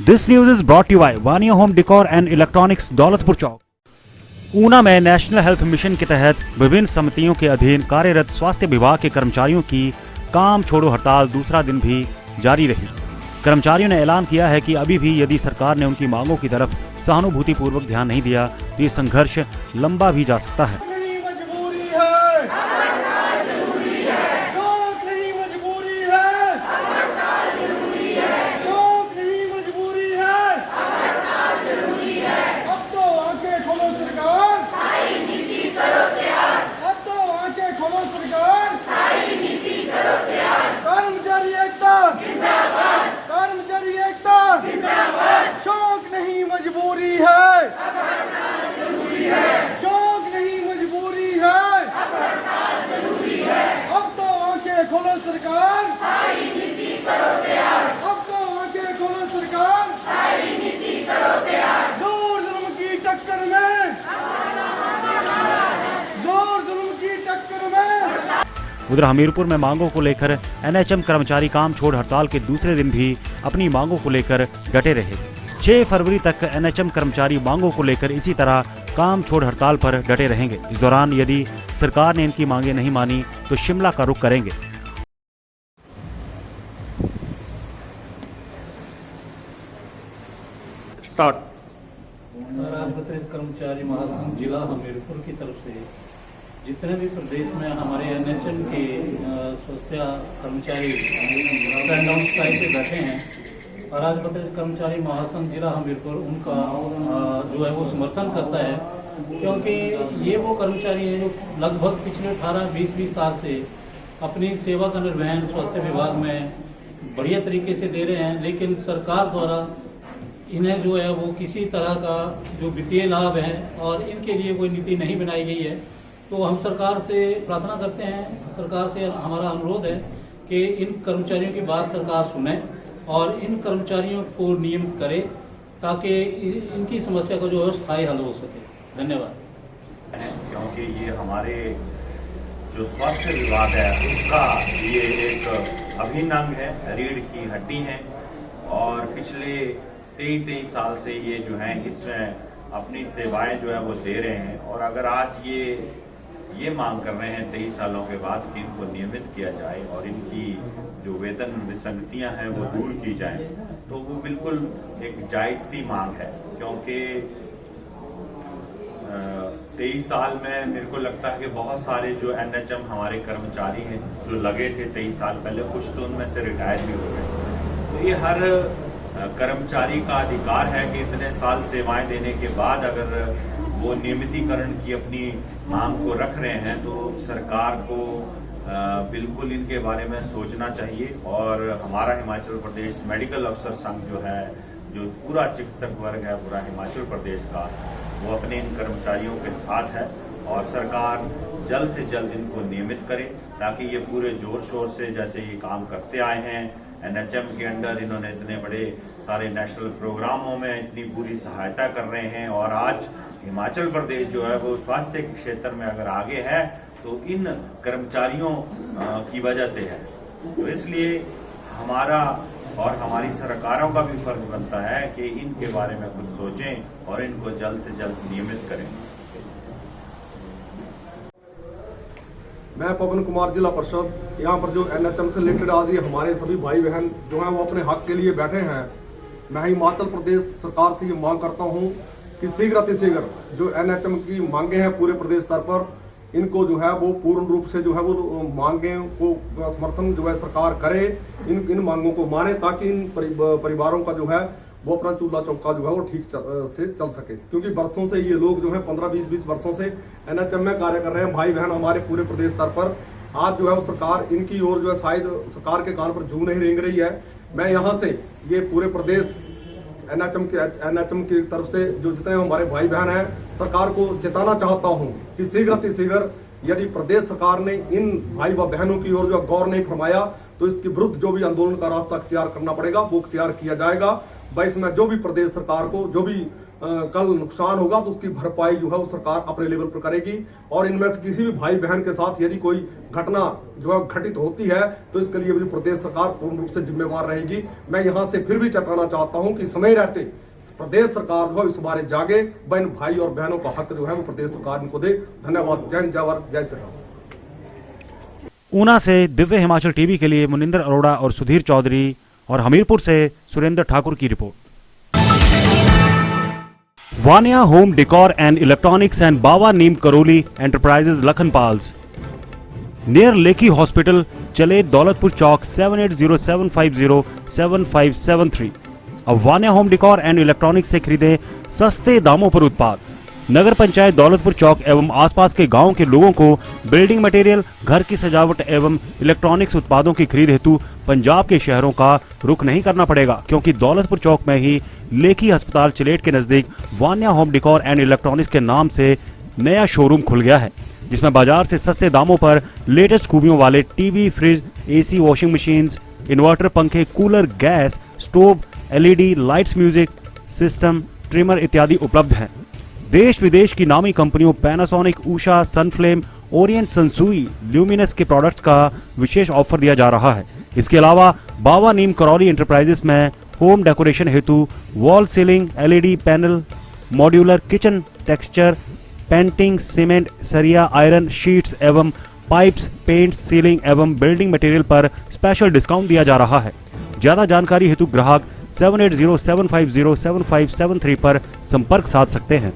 This news is brought you by Vania home decor and electronics, Daulatpur Chowk. Una में national health mission के तहत विभिन्न समितियों के अधीन कार्यरत स्वास्थ्य विभाग के कर्मचारियों की काम छोड़ो हड़ताल दूसरा दिन भी जारी रही। कर्मचारियों ने ऐलान किया है कि अभी भी यदि सरकार ने उनकी मांगों की तरफ सहानुभूतिपूर्वक ध्यान नहीं दिया तो ये संघर्ष लंबा भी जा सकता है। खोलो सरकार, स्थायी नीति करो तैयार। अब तो आंखें खोलो सरकार, स्थायी नीति करो तैयार। जोर जुल्म की टक्कर में, जोर जुल्म की टक्कर में। उधर हमीरपुर में मांगों को लेकर एनएचएम कर्मचारी काम छोड़ हड़ताल के दूसरे दिन भी अपनी मांगों को लेकर डटे रहे। 6 फरवरी तक एनएचएम कर्मचारी मांगों को लेकर इसी तरह काम छोड़ हड़ताल पर डटे रहेंगे। इस दौरान यदि सरकार ने इनकी मांगे नहीं मानी तो शिमला का रुख करेंगे। राजपत्रित कर्मचारी महासंघ जिला हमीरपुर की तरफ से जितने भी प्रदेश में हमारे एनएचएम के स्वास्थ्य कर्मचारी स्टैंड डाउन स्ट्राइक पे बैठे हैं, राजपत्रित कर्मचारी महासंघ जिला हमीरपुर उनका जो है वो समर्थन करता है, क्योंकि ये वो कर्मचारी हैं जो लगभग पिछले 18-20 साल से अपनी सेवा का निर्वहन स्वास्थ्य विभाग में बढ़िया तरीके से दे रहे हैं, लेकिन सरकार द्वारा इन्हें जो है वो किसी तरह का जो वित्तीय लाभ है और इनके लिए कोई नीति नहीं बनाई गई है। तो हम सरकार से प्रार्थना करते हैं, सरकार से हमारा अनुरोध है कि इन कर्मचारियों की बात सरकार सुने और इन कर्मचारियों को नियमित करे ताकि इनकी समस्या का जो है स्थायी हल हो सके। धन्यवाद। क्योंकि ये हमारे जो स्वास्थ्य विभाग है उसका ये एक अभिन्न अंग है, रीढ़ की हड्डी है और पिछले 23 साल से ये जो है इसमें अपनी सेवाएं जो है वो दे रहे हैं। और अगर आज ये मांग कर रहे हैं 23 सालों के बाद कि इनको नियमित किया जाए और इनकी जो वेतन विसंगतियां हैं वो दूर की जाएं, तो वो बिल्कुल एक जायज सी मांग है। क्योंकि 23 साल में मेरे को लगता है कि बहुत सारे जो एनएचएम हमारे कर्मचारी हैं जो लगे थे 23 साल पहले, कुछ तो उनमें से रिटायर भी हो गए। तो ये हर कर्मचारी का अधिकार है कि इतने साल सेवाएं देने के बाद अगर वो नियमितीकरण की अपनी मांग को रख रहे हैं तो सरकार को बिल्कुल इनके बारे में सोचना चाहिए। और हमारा हिमाचल प्रदेश मेडिकल अफसर संघ जो है, जो पूरा चिकित्सक वर्ग है पूरा हिमाचल प्रदेश का, वो अपने इन कर्मचारियों के साथ है और सरकार जल्द से जल्द इनको नियमित करे ताकि ये पूरे जोर शोर से जैसे ये काम करते आए हैं एनएचएम के अंडर, इन्होंने इतने बड़े सारे नेशनल प्रोग्रामों में इतनी पूरी सहायता कर रहे हैं और आज हिमाचल प्रदेश जो है वो स्वास्थ्य के क्षेत्र में अगर आगे है तो इन कर्मचारियों की वजह से है। तो इसलिए हमारा और हमारी सरकारों का भी फर्ज बनता है कि इनके बारे में कुछ सोचें और इनको जल्द से जल्द नियमित करें। मैं पवन कुमार, जिला परिषद। यहाँ पर जो एनएचएम से रिलेटेड आज ये हमारे सभी भाई बहन जो हैं वो अपने हक के लिए बैठे हैं। मैं हिमाचल प्रदेश सरकार से ये मांग करता हूँ कि शीघ्र अतिशीघ्र जो एनएचएम की मांगे हैं पूरे प्रदेश स्तर पर, इनको जो है वो पूर्ण रूप से जो है वो मांगे को समर्थन जो है सरकार करे, इन मांगों को माने ताकि इन परिवारों का जो है वो अपना चूल्हा चौका जो है वो ठीक से चल सके। क्योंकि वर्षों से ये लोग जो है 15-20 वर्षों से एनएचएम में कार्य कर रहे हैं भाई बहन हमारे पूरे प्रदेश स्तर पर। आज जो है वो सरकार इनकी ओर जो है शायद सरकार के कान पर जू नहीं रेंग रही है। मैं यहाँ से ये पूरे प्रदेश एनएचएम की तरफ से जो जितने हमारे भाई बहन हैं सरकार को चेताना चाहता हूँ कि शीघ्र अतिशीघ्र यदि प्रदेश सरकार ने इन भाई व बहनों की ओर जो गौर नहीं फरमाया तो इसके विरुद्ध जो भी आंदोलन का रास्ता अख्तियार करना पड़ेगा वो अख्तियार किया जाएगा। इसमें जो भी प्रदेश सरकार को जो भी कल नुकसान होगा तो उसकी भरपाई जो है वो सरकार अपने लेवल पर करेगी। और इनमें से किसी भी भाई बहन के साथ यदि कोई घटना जो है घटित होती है तो इसके लिए भी प्रदेश सरकार पूर्ण रूप से जिम्मेवार रहेगी। मैं यहाँ से फिर भी चेताना चाहता हूँ कि समय रहते प्रदेश सरकार जो है इस बारे जागे, बहन भाई और बहनों का हक जो है वो प्रदेश सरकार इनको दे। धन्यवाद। जय जवाहर, जय श्री राम। ऊना से दिव्य हिमाचल टीवी के लिए मुनिंदर अरोड़ा और सुधीर चौधरी और हमीरपुर से सुरेंद्र ठाकुर की रिपोर्ट। Vania home decor and electronics and Baba Neem Karoli enterprises Lakhanpals near Leki hospital, चले दौलतपुर चौक 7807507573। अब Vania home decor and electronics से खरीदें सस्ते दामों पर उत्पाद। नगर पंचायत दौलतपुर चौक एवं आसपास के गांवों के लोगों को बिल्डिंग मटेरियल, घर की सजावट एवं इलेक्ट्रॉनिक्स उत्पादों की खरीद हेतु पंजाब के शहरों का रुख नहीं करना पड़ेगा, क्योंकि दौलतपुर चौक में ही लेकी अस्पताल चिलेट के नजदीक Vaniya home decor and electronics के नाम से नया शोरूम खुल गया है, जिसमें बाजार से सस्ते दामों पर लेटेस्ट खूबियों वाले TV, fridge, AC, washing machines, inverter, पंखे, cooler, gas stove, LED lights, music system, trimmer इत्यादि उपलब्ध हैं। देश विदेश की नामी कंपनियों Panasonic, Usha, Sunflame, Orient, Sansui, Luminous के प्रोडक्ट्स का विशेष ऑफर दिया जा रहा है। इसके अलावा बाबा नीम करौली एंटरप्राइजेस में होम डेकोरेशन हेतु wall ceiling, LED panel, modular kitchen, texture, painting, cement, सरिया, आयरन, शीट्स एवं पाइप्स, पेंट, सीलिंग एवं बिल्डिंग मटेरियल पर स्पेशल डिस्काउंट दिया जा रहा है। ज्यादा जानकारी हेतु ग्राहक 7807507573 पर संपर्क साध सकते हैं।